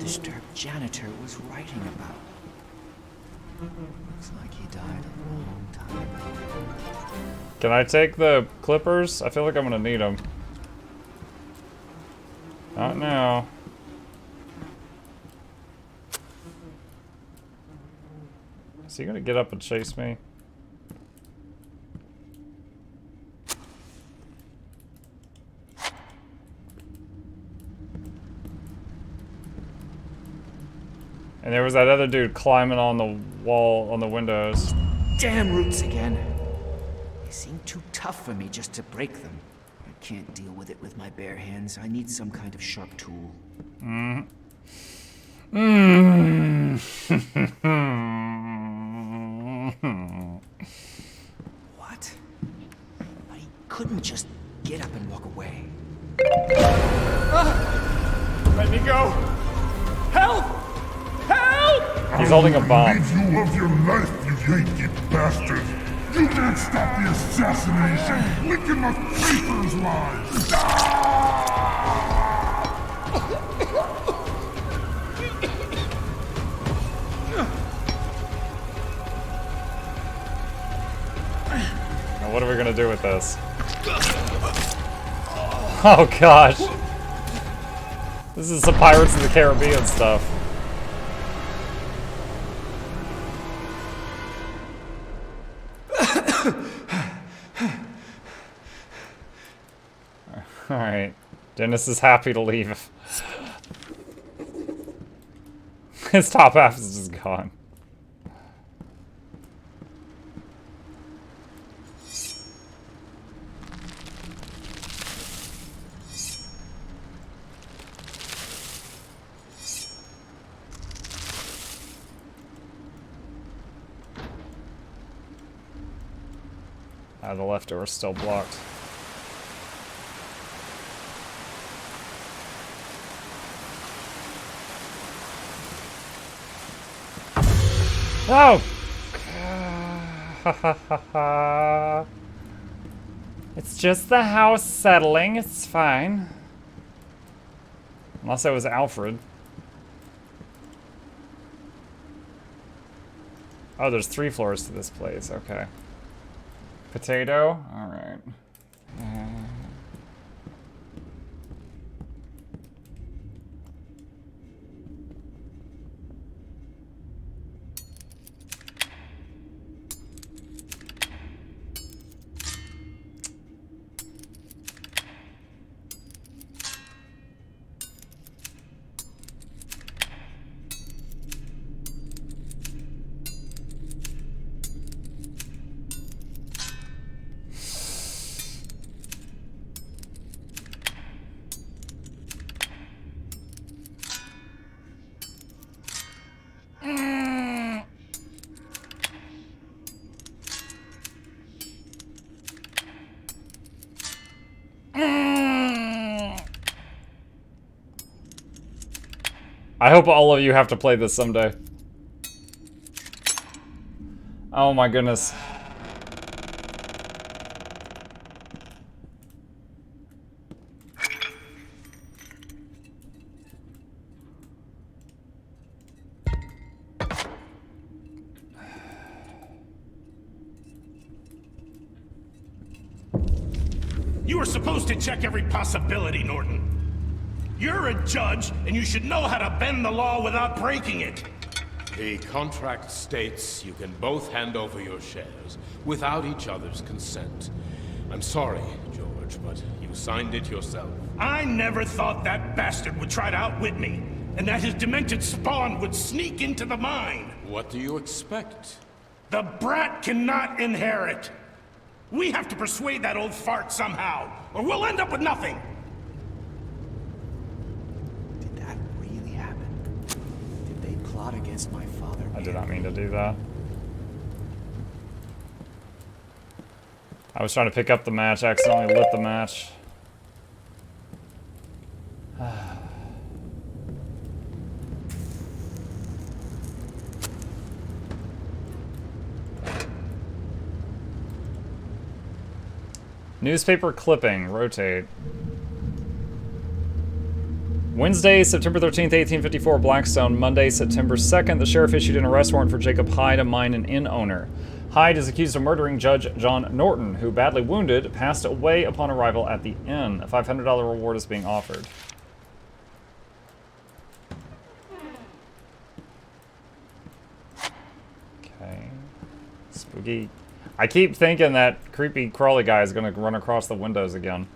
disturbed janitor was writing about. Looks like he died a long time ago. Can I take the clippers? I feel like I'm gonna need them. Not now. Is he gonna get up and chase me? And there was that other dude climbing on the wall, on the windows. Damn roots again. They seem too tough for me just to break them. I can't deal with it with my bare hands. I need some kind of sharp tool. What? I couldn't just get up and walk away. Let me go! Help! Help! He's holding a bomb. Leave you of your life, you Yankee bastard! You can't stop the assassination! Lincoln must pay for his lies! Now what are we gonna do with this? Oh gosh! This is some Pirates of the Caribbean stuff. Alright. Dennis is happy to leave. His top half is just gone. The left door is still blocked. Oh! It's just the house settling, it's fine. Unless it was Alfred. Oh, there's 3 floors to this place, okay. Potato? Alright. I hope all of you have to play this someday. Oh my goodness. You were supposed to check every possibility, Norton. You're a judge, and you should know how to bend the law without breaking it. The contract states you can both hand over your shares without each other's consent. I'm sorry, George, but you signed it yourself. I never thought that bastard would try to outwit me, and that his demented spawn would sneak into the mine. What do you expect? The brat cannot inherit. We have to persuade that old fart somehow, or we'll end up with nothing. Did that really happen? Did they plot against my father? I did not mean to do that. I was trying to pick up the match, accidentally lit the match. Newspaper clipping, rotate. Wednesday, September 13th, 1854, Blackstone. Monday, September 2nd, the sheriff issued an arrest warrant for Jacob Hyde, a mine and inn owner. Hyde is accused of murdering Judge John Norton, who, badly wounded, passed away upon arrival at the inn. A $500 reward is being offered. Okay. Spooky. I keep thinking that creepy crawly guy is going to run across the windows again.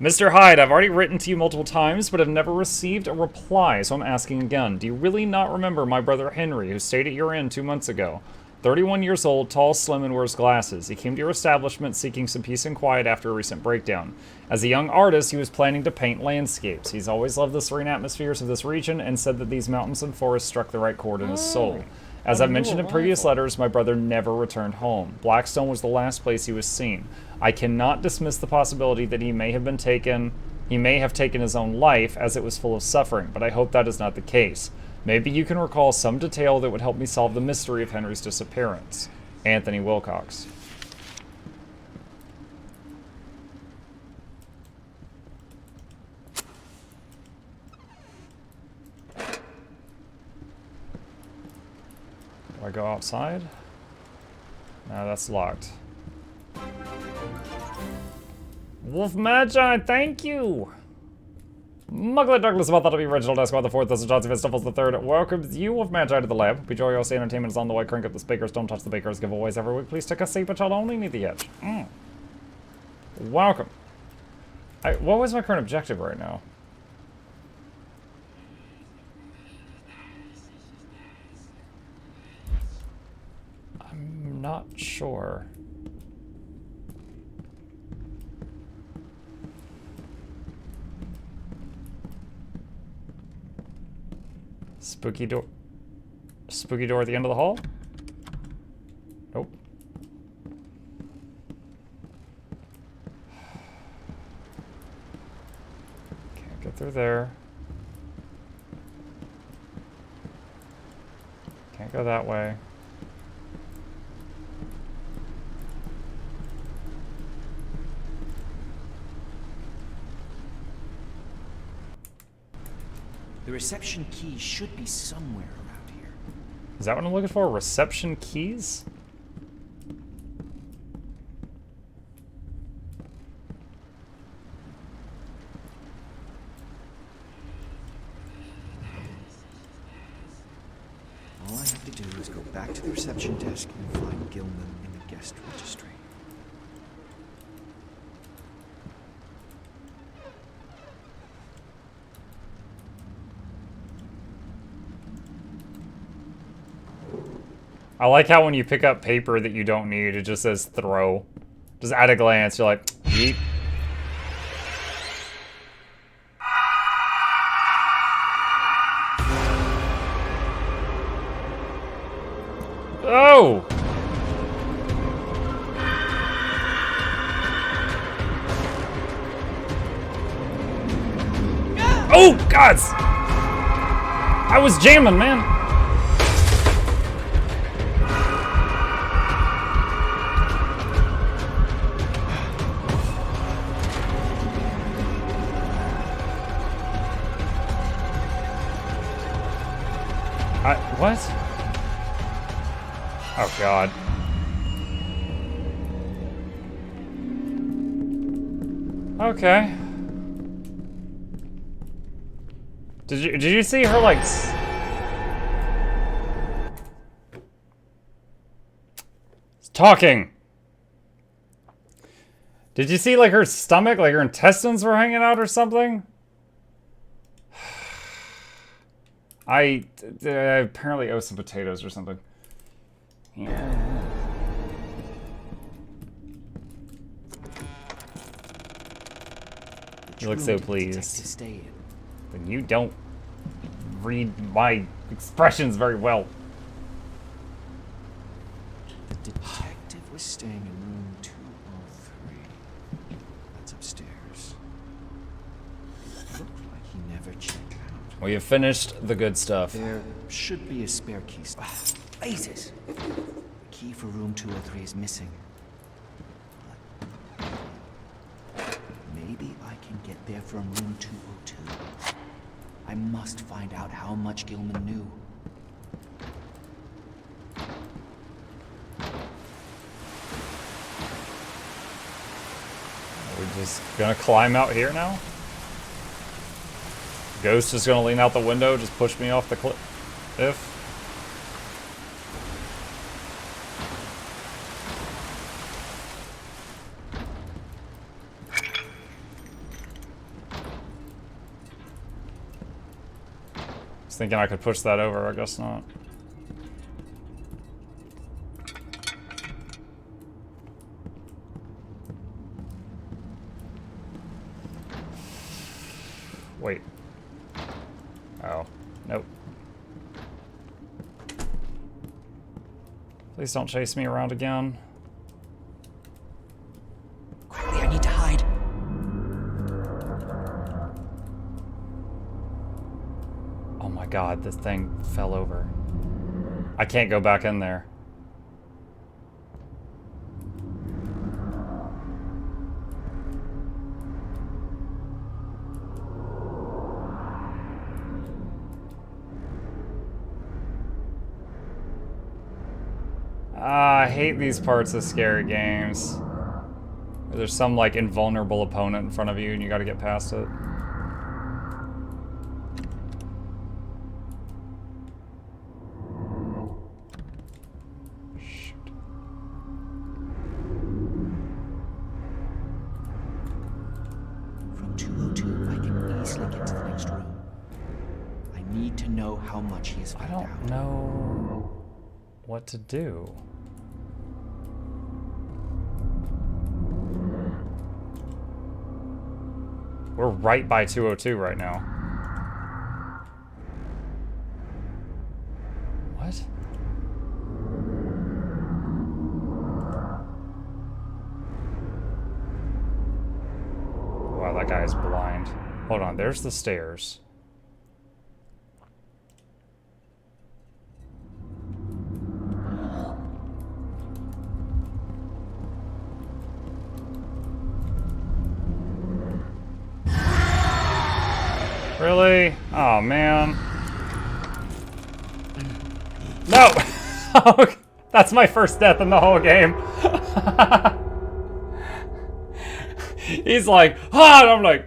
Mr. Hyde, I've already written to you multiple times, but have never received a reply, so I'm asking again. Do you really not remember my brother Henry, who stayed at your inn 2 months ago? 31 years old, tall, slim, and wears glasses. He came to your establishment seeking some peace and quiet after a recent breakdown. As a young artist, he was planning to paint landscapes. He's always loved the serene atmospheres of this region and said that these mountains and forests struck the right chord in his soul. As I've mentioned in previous letters, my brother never returned home. Blackstone was the last place he was seen. I cannot dismiss the possibility that he may have taken his own life, as it was full of suffering, but I hope that is not the case. Maybe you can recall some detail that would help me solve the mystery of Henry's disappearance. Anthony Wilcox. Do I go outside? No, that's locked. Wolf Magi, thank you! Mukluk Douglas about that to be original desk about the 4th. This is Johnson Festivals the 3rd. Welcomes you, Wolf Magi, to the lab. Hope you enjoy your entertainment is on the way. Crank up the speakers. Don't touch the bakers. Giveaways every week. Please take a seat, but y'all only need the edge. Welcome. What was my current objective right now? I'm not sure. Spooky door. Spooky door at the end of the hall? Nope. Can't get through there. Can't go that way. The reception key should be somewhere around here. Is that what I'm looking for? Reception keys? All I have to do is go back to the reception desk and find Gilman in the guest registry. I like how when you pick up paper that you don't need, it just says throw. Just at a glance, you're like, yeet. Oh! Oh, gods! I was jamming, man. What? Oh God. Okay. Did you see her like talking? Did you see like her stomach, like her intestines were hanging out or something? I apparently owe some potatoes or something. Yeah. You look so pleased. But you don't read my expressions very well. The detective was staying in room 203. That's upstairs. Looked like he never checked out. Well, you finished the good stuff. There should be a spare key. Bases! The key for room 203 is missing. Maybe I can get there from room 202. I must find out how much Gilman knew. Are we just gonna climb out here now? Ghost is gonna lean out the window, just push me off the cliff. I was thinking I could push that over, I guess not. Wait. Oh, nope. Please don't chase me around again. Quickly, I need to hide. Oh my god, this thing fell over. I can't go back in there. I hate these parts of scary games. There's some like invulnerable opponent in front of you and you gotta get past it. Shoot. From 202, I can easily get to the next room. I need to know how much he has I found out. don't know what to do. We're right by 202 right now. What? Wow, that guy's blind. Hold on, there's the stairs. Really? Oh, man. No! That's my first death in the whole game. He's like, ah! And I'm like,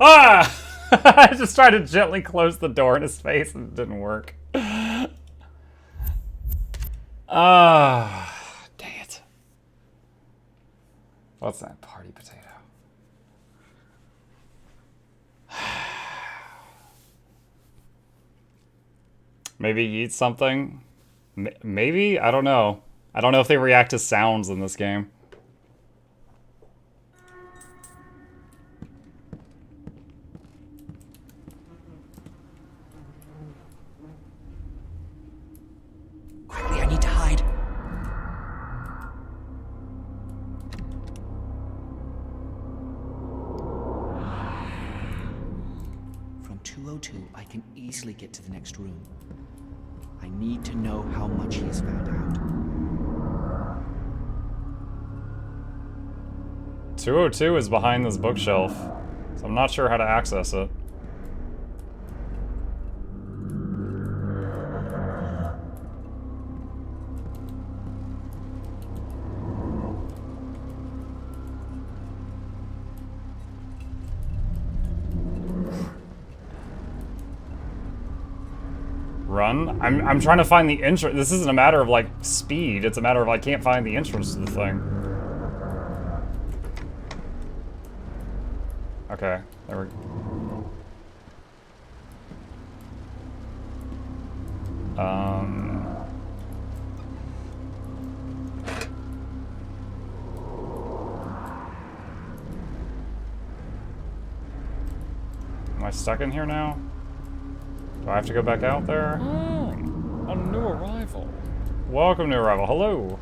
ah! I just tried to gently close the door in his face and it didn't work. Ah, dang it. What's that? Party potato. Maybe eat something? Maybe? I don't know. I don't know if they react to sounds in this game. Quickly, I need to hide. From 202, I can easily get to the next room. I need to know how much he has found out. 202 is behind this bookshelf, so I'm not sure how to access it. Run? I'm trying to find the entrance. This isn't a matter of like speed, it's a matter of I can't find the entrance to the thing. Okay, there we go. Am I stuck in here now? Do I have to go back out there? Oh, a new arrival. Welcome, new arrival. Hello.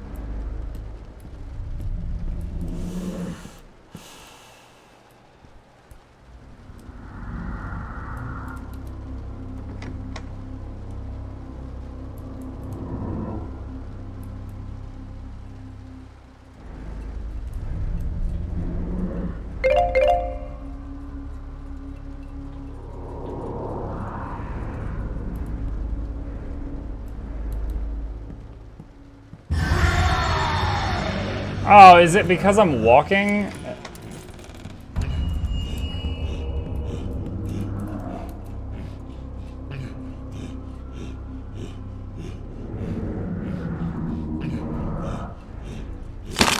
Oh, is it because I'm walking?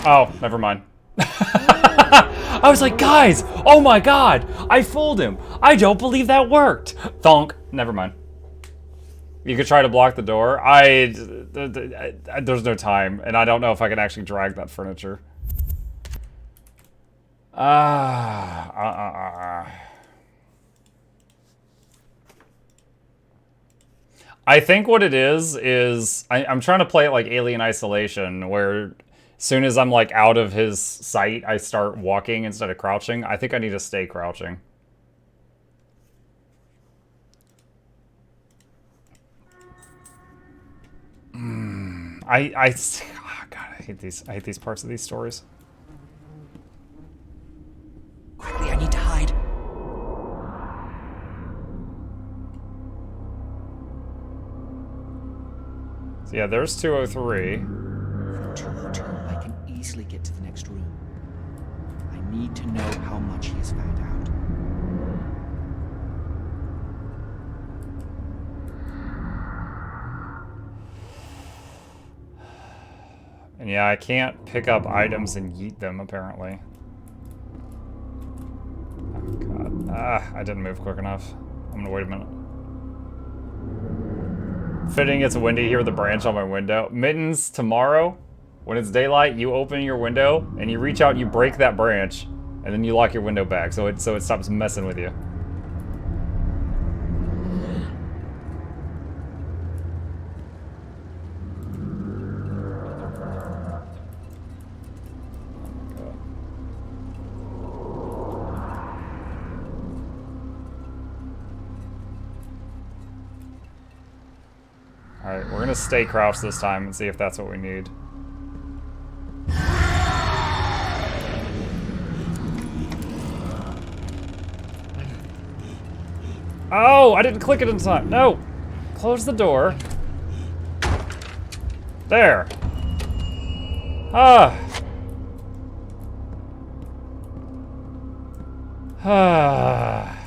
Oh, never mind. I was like, guys, oh my god, I fooled him. I don't believe that worked. Thonk. Never mind. You could try to block the door. There's no time, and I don't know if I can actually drag that furniture. I think what it is I'm trying to play it like Alien Isolation, where as soon as I'm like out of his sight, I start walking instead of crouching. I think I need to stay crouching. Oh God, I hate these parts of these stories. Quickly, I need to hide. So yeah, there's 203. From 202, I can easily get to the next room. I need to know how much he has found out. And yeah, I can't pick up items and yeet them, apparently. Oh, God. I didn't move quick enough. I'm gonna wait a minute. Fitting it's windy here with a branch on my window. Mittens, tomorrow, when it's daylight, you open your window, and you reach out and you break that branch, and then you lock your window back, so it stops messing with you. Alright, we're gonna stay crouched this time and see if that's what we need. Oh, I didn't click it in time. No! Close the door. There. Ah. Ah.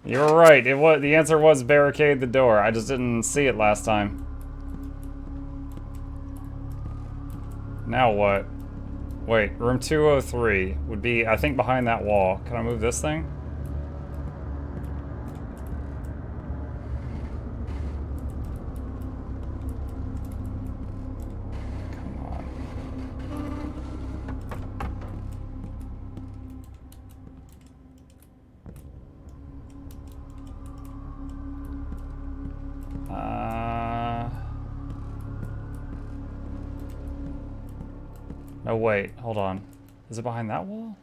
You were right. The answer was barricade the door. I just didn't see it last time. Now what? Wait, room 203 would be, I think, behind that wall. Can I move this thing? Come on. No, wait, hold on. Is it behind that wall?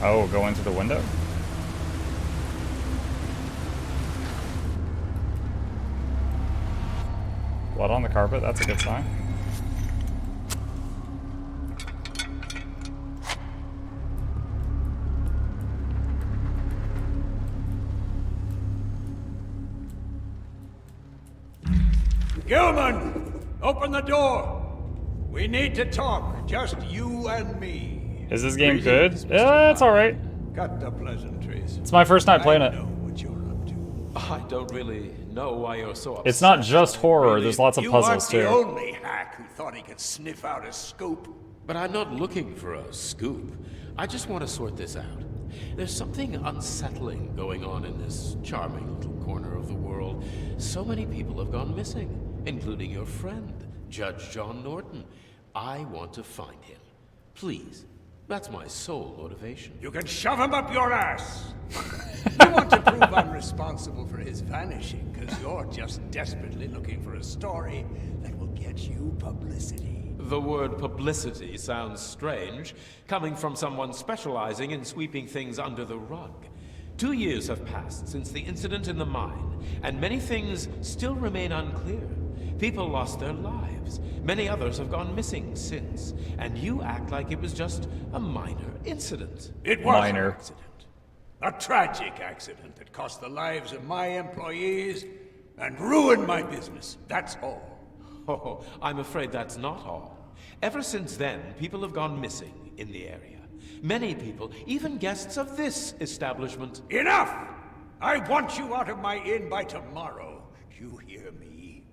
Oh, go into the window? Blood on the carpet, that's a good sign. Gilman, open the door. We need to talk, just you and me. Is this game good? Yeah, it's alright. Cut the pleasantries. It's my first night playing I it. know what you're up to. I don't really know why you're so upset. It's not just horror, Really? there's lots of You puzzles aren't too. the only hack who thought he could sniff out a scoop. But I'm not looking for a scoop. I just want to sort this out. There's something unsettling going on in this charming little corner of the world. So many people have gone missing, including your friend, Judge John Norton. I want to find him. Please. That's my sole motivation. You can shove him up your ass. You want to prove I'm responsible for his vanishing because you're just desperately looking for a story that will get you publicity. The word publicity sounds strange, coming from someone specializing in sweeping things under the rug. 2 years have passed since the incident in the mine, and many things still remain unclear. People lost their lives. Many others have gone missing since, and you act like it was just a minor incident. It was Minor. an accident. A tragic accident that cost the lives of my employees and ruined my business. That's all. Oh, I'm afraid that's not all. Ever since then, people have gone missing in the area. Many people, even guests of this establishment. Enough! I want you out of my inn by tomorrow. Do you hear me?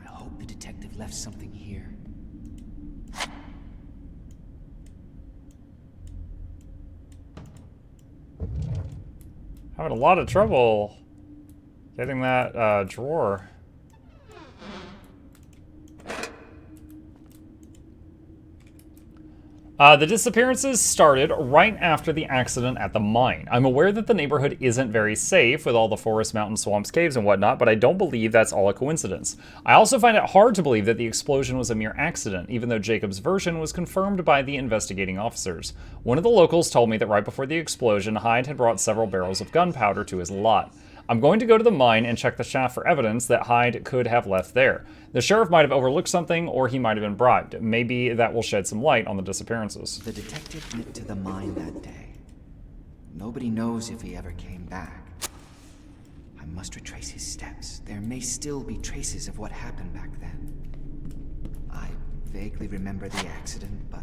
I hope the detective left something here. Having a lot of trouble getting that drawer. The disappearances started right after the accident at the mine. I'm aware that the neighborhood isn't very safe with all the forest, mountains, swamps, caves, and whatnot, but I don't believe that's all a coincidence. I also find it hard to believe that the explosion was a mere accident, even though Jacob's version was confirmed by the investigating officers. One of the locals told me that right before the explosion, Hyde had brought several barrels of gunpowder to his lot. I'm going to go to the mine and check the shaft for evidence that Hyde could have left there. The sheriff might have overlooked something, or he might have been bribed. Maybe that will shed some light on the disappearances. The detective went to the mine that day. Nobody knows if he ever came back. I must retrace his steps. There may still be traces of what happened back then. I vaguely remember the accident, but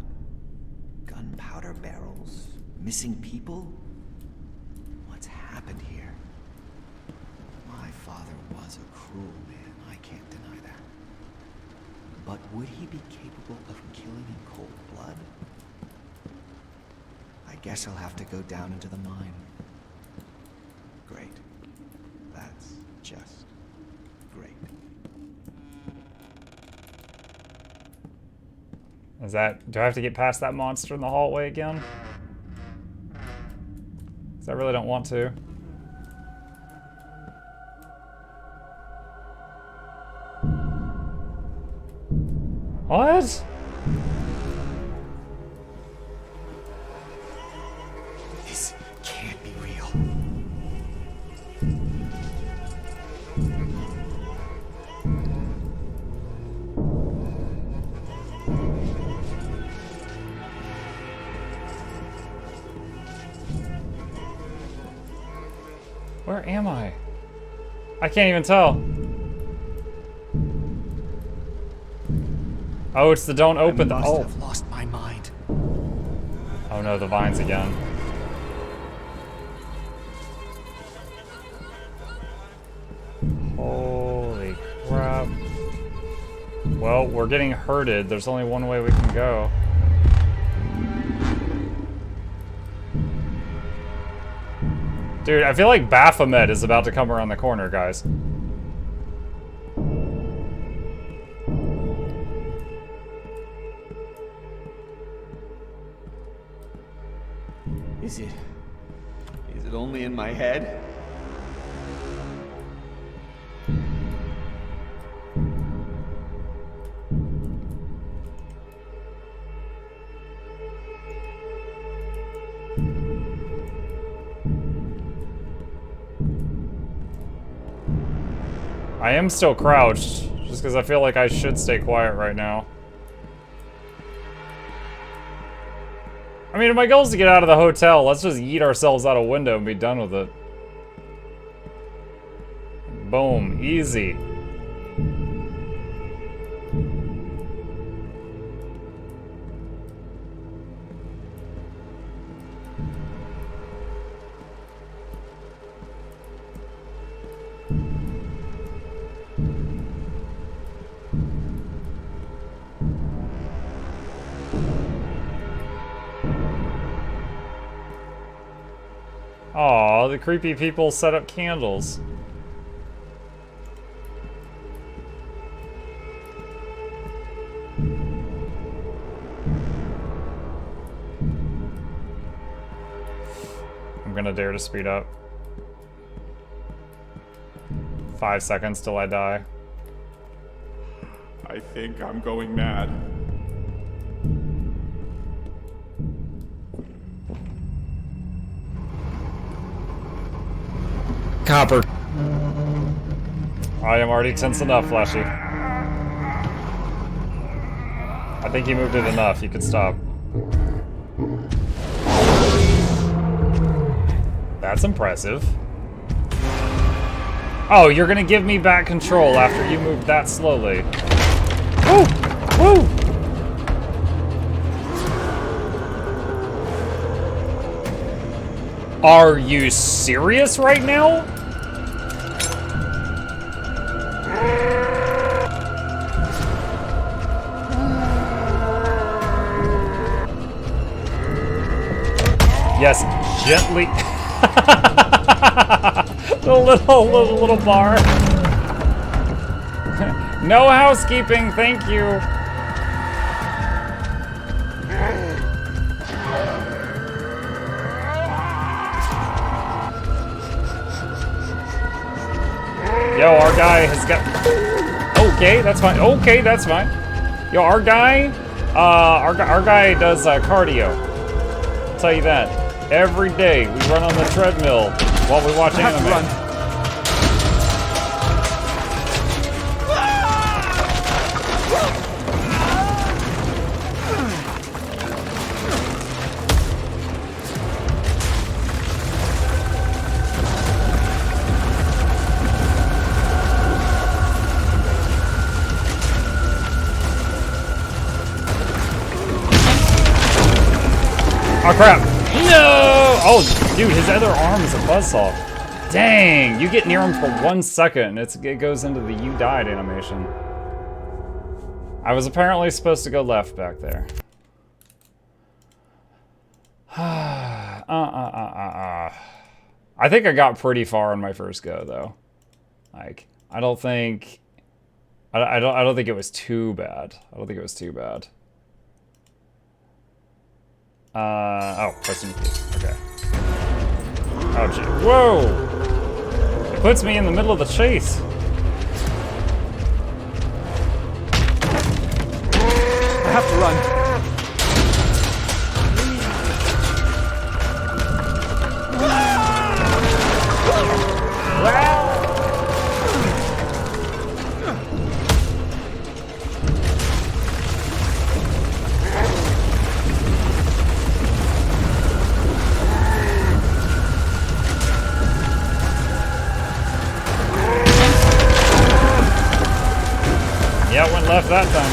gunpowder barrels, missing people? What's happened here? My father was a cruel man, I can't deny that. But would he be capable of killing in cold blood? I guess I'll have to go down into the mine. Great. That's just great. Is that... do I have to get past that monster in the hallway again? 'Cause I really don't want to. What? This can't be real. Where am I? I can't even tell. Oh, it's the don't open the... I must oh. have lost my mind. Oh no, the vines again. Holy crap. Well, we're getting herded. There's only one way we can go. Dude, I feel like Baphomet is about to come around the corner, guys. Is it only in my head? I am still crouched, just because I feel like I should stay quiet right now. I mean, if my goal is to get out of the hotel, let's just yeet ourselves out a window and be done with it. Boom. Easy. Aw, the creepy people set up candles. I'm gonna dare to speed up. 5 seconds till I die. I think I'm going mad. Copper. I am already tense enough, Flashy. I think you moved it enough. You could stop. That's impressive. Oh, you're gonna give me back control after you moved that slowly. Woo! Woo! Are you serious right now? Yes, gently. The little bar. No housekeeping, thank you. Yo, our guy has got. Okay, that's fine. Okay, that's fine. Yo, our guy does cardio. I'll tell you that. Every day we run on the treadmill while we watch anime. Oh crap! No! Oh, dude, his other arm is a buzzsaw. Dang, you get near him for 1 second, and it goes into the you died animation. I was apparently supposed to go left back there. I think I got pretty far on my first go, though. Like, I don't think it was too bad. I don't think it was too bad. Oh, pressing key. Okay. Oh, gee. Whoa! It puts me in the middle of the chase. I have to run. Yeah, it went left that time.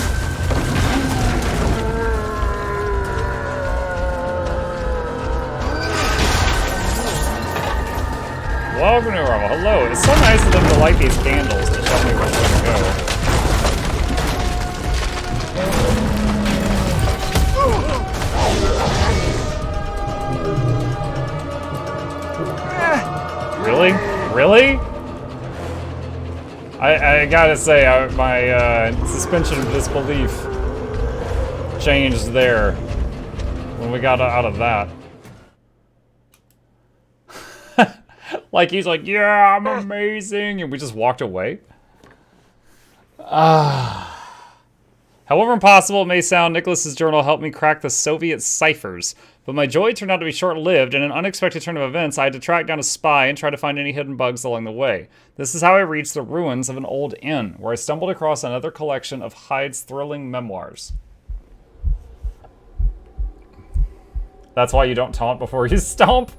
Welcome to Arrival. Hello. It's so nice of them to light these candles to tell me which way to go. Really? Really? I gotta say, my suspension of disbelief changed there when we got out of that. Like, he's like, yeah, I'm amazing, and we just walked away. However impossible it may sound, Nicholas's journal helped me crack the Soviet ciphers. But my joy turned out to be short-lived. In an unexpected turn of events, I had to track down a spy and try to find any hidden bugs along the way. This is how I reached the ruins of an old inn, where I stumbled across another collection of Hyde's thrilling memoirs. That's why you don't taunt before you stomp?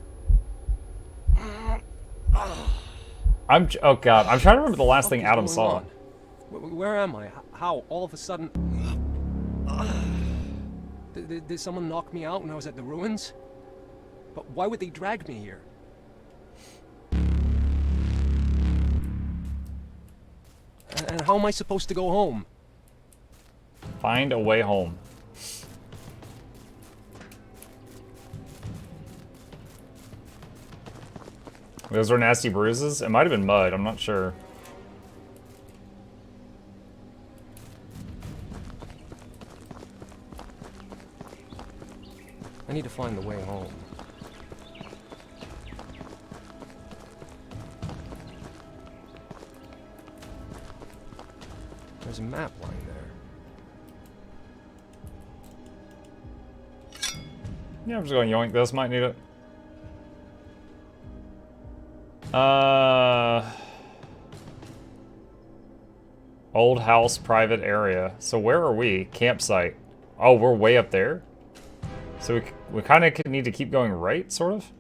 Oh god, I'm trying to remember the last thing Adam saw. Where am I? How? All of a sudden... Did someone knock me out when I was at the ruins? But why would they drag me here? And how am I supposed to go home? Find a way home. Those were nasty bruises? It might have been mud, I'm not sure. I need to find the way home. There's a map lying there. Yeah, I'm just going to yoink this, might need it. Old house, private area. So where are we? Campsite. Oh, we're way up there? So we kind of need to keep going right, sort of?